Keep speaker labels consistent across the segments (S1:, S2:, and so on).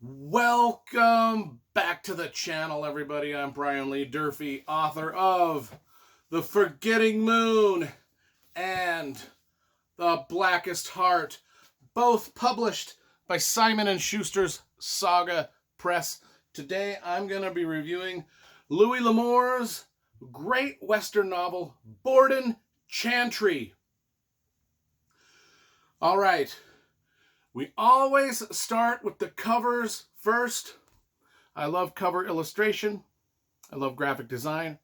S1: Welcome back to the channel, everybody. I'm Brian Lee Durfee, author of The Forgetting Moon and The Blackest Heart, both published by Simon & Schuster's Saga Press. Today, I'm going to be reviewing Louis L'Amour's great Western novel, Borden Chantry. All right. We always start with the covers first. I love cover illustration. I love graphic design.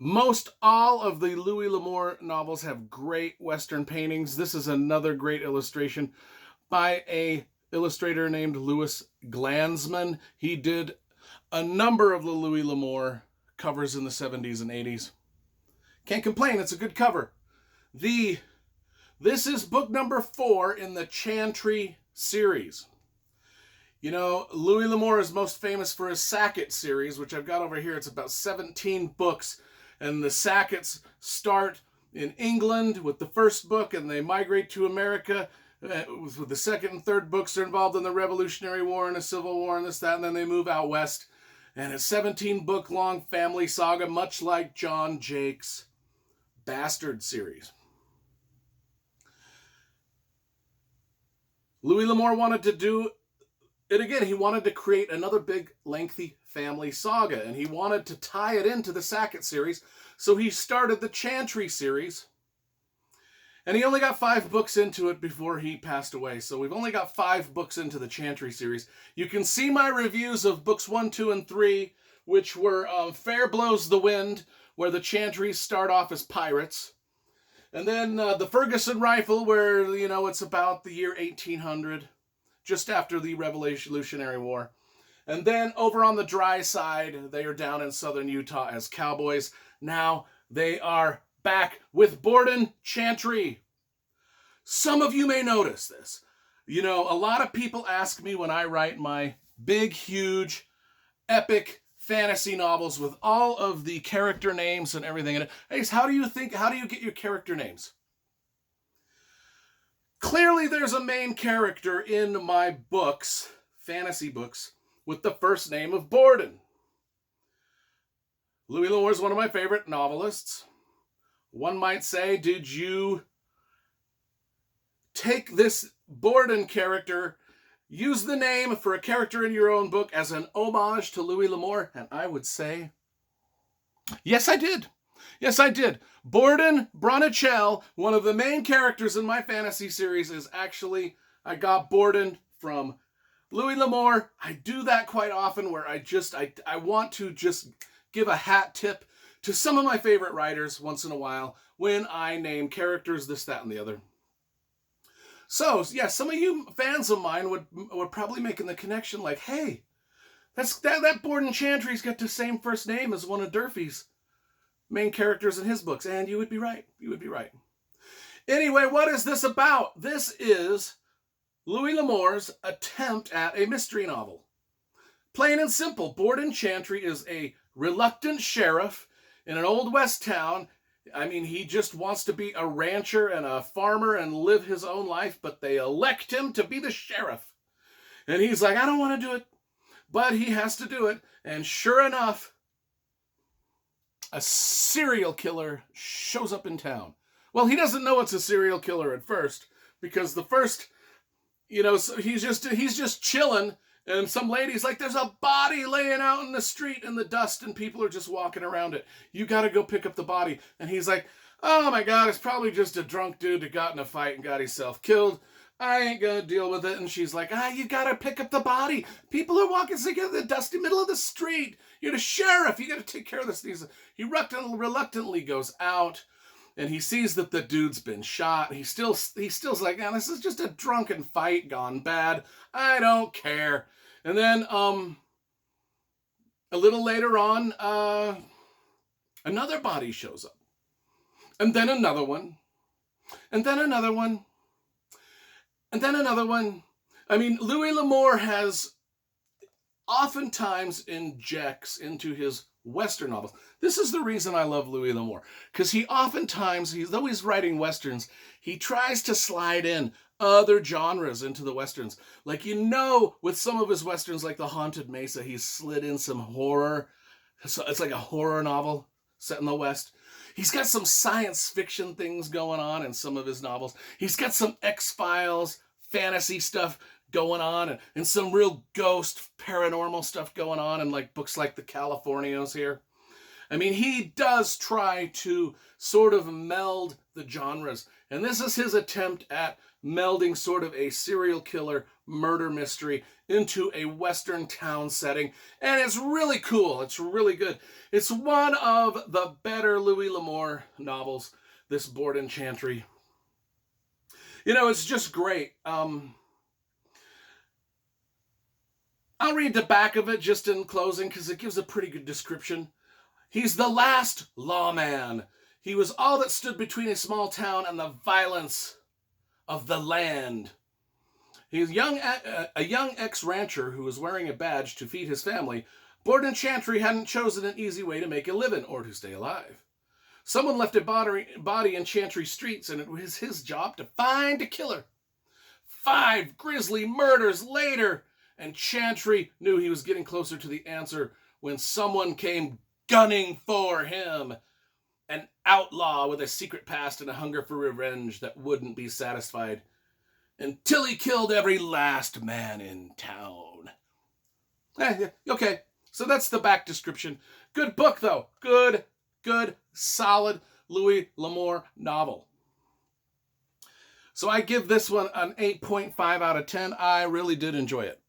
S1: Most all of the Louis L'Amour novels have great Western paintings. This is another great illustration by an illustrator named Louis Glanzman. He did a number of the Louis L'Amour covers in the 70s and 80s. Can't complain, it's a good cover. This is book number 4 in the Chantry series. You know, Louis L'Amour is most famous for his Sackett series, which I've got over here. It's about 17 books, and the Sacketts start in England with the first book, and they migrate to America with the second and third books. They're involved in the Revolutionary War and the Civil War and this, that, and then they move out west. And a 17-book-long family saga, much like John Jake's Bastard series. Louis L'Amour wanted to do it again. He wanted to create another big, lengthy family saga, and he wanted to tie it into the Sackett series, so he started the Chantry series, and he only got 5 books into it before he passed away, so we've only got 5 books into the Chantry series. You can see my reviews of books 1, 2, and 3, which were Fair Blows the Wind, where the Chantrys start off as pirates, and then the Ferguson Rifle, where, you know, it's about the year 1800, just after the Revolutionary War. And then over on the dry side, they are down in southern Utah as cowboys. Now they are back with Borden Chantry. Some of you may notice this. You know, a lot of people ask me when I write my big, huge, epic fantasy novels with all of the character names and everything in it. Hey, how do you get your character names? Clearly there's a main character in my books, fantasy books, with the first name of Borden. Louis L'Amour is one of my favorite novelists. One might say, did you take this Borden character, use the name for a character in your own book as an homage to Louis L'Amour? And I would say, yes, I did. Yes, I did. Borden Bronichel, one of the main characters in my fantasy series, is actually, I got Borden from Louis L'Amour. I do that quite often where I want to just give a hat tip to some of my favorite writers once in a while when I name characters, this, that, and the other. So, yeah, some of you fans of mine would probably making the connection like, hey, that Borden Chantry's got the same first name as one of Durfee's main characters in his books. And you would be right. You would be right. Anyway, what is this about? This is Louis L'Amour's attempt at a mystery novel. Plain and simple, Borden Chantry is a reluctant sheriff in an old west town. I mean, he just wants to be a rancher and a farmer and live his own life, but they elect him to be the sheriff. And he's like, I don't want to do it, but he has to do it. And sure enough, a serial killer shows up in town. Well, he doesn't know it's a serial killer at first, because the first, you know, so he's just chilling, and some lady's like, there's a body laying out in the street in the dust, and people are just walking around it. You got to go pick up the body. And he's like, oh my God, it's probably just a drunk dude that got in a fight and got himself killed. I ain't gonna deal with it. And she's like, you gotta pick up the body. People are walking in the dusty middle of the street. You're the sheriff. You gotta take care of this. He reluctantly goes out, and he sees that the dude's been shot. He's still's like, this is just a drunken fight gone bad. I don't care. And then a little later on, another body shows up. And then another one. And then another one. And then another one. I mean, Louis L'Amour has oftentimes injects into his Western novels. This is the reason I love Louis L'Amour, because he oftentimes, though he's writing Westerns, he tries to slide in other genres into the Westerns. Like, with some of his Westerns, like The Haunted Mesa, he's slid in some horror. So it's like a horror novel set in the West. He's got some science fiction things going on in some of his novels. He's got some X-Files fantasy stuff going on, and some real ghost paranormal stuff going on in like books like The Californios here. I mean, he does try to sort of meld the genres, and this is his attempt at melding sort of a serial killer murder mystery into a Western town setting, and it's really cool. It's really good. It's one of the better Louis L'Amour novels, this Borden Chantry. It's just great. I'll read the back of it just in closing because it gives a pretty good description. He's the last lawman. He was all that stood between a small town and the violence of the land. He's a young ex-rancher who was wearing a badge to feed his family. Borden Chantry hadn't chosen an easy way to make a living or to stay alive. Someone left a body in Chantry streets, and it was his job to find a killer. 5 grisly murders later, and Chantry knew he was getting closer to the answer when someone came gunning for him. An outlaw with a secret past and a hunger for revenge that wouldn't be satisfied until he killed every last man in town. Okay, so that's the back description. Good book, though. Good, solid Louis L'Amour novel. So I give this one an 8.5 out of 10. I really did enjoy it.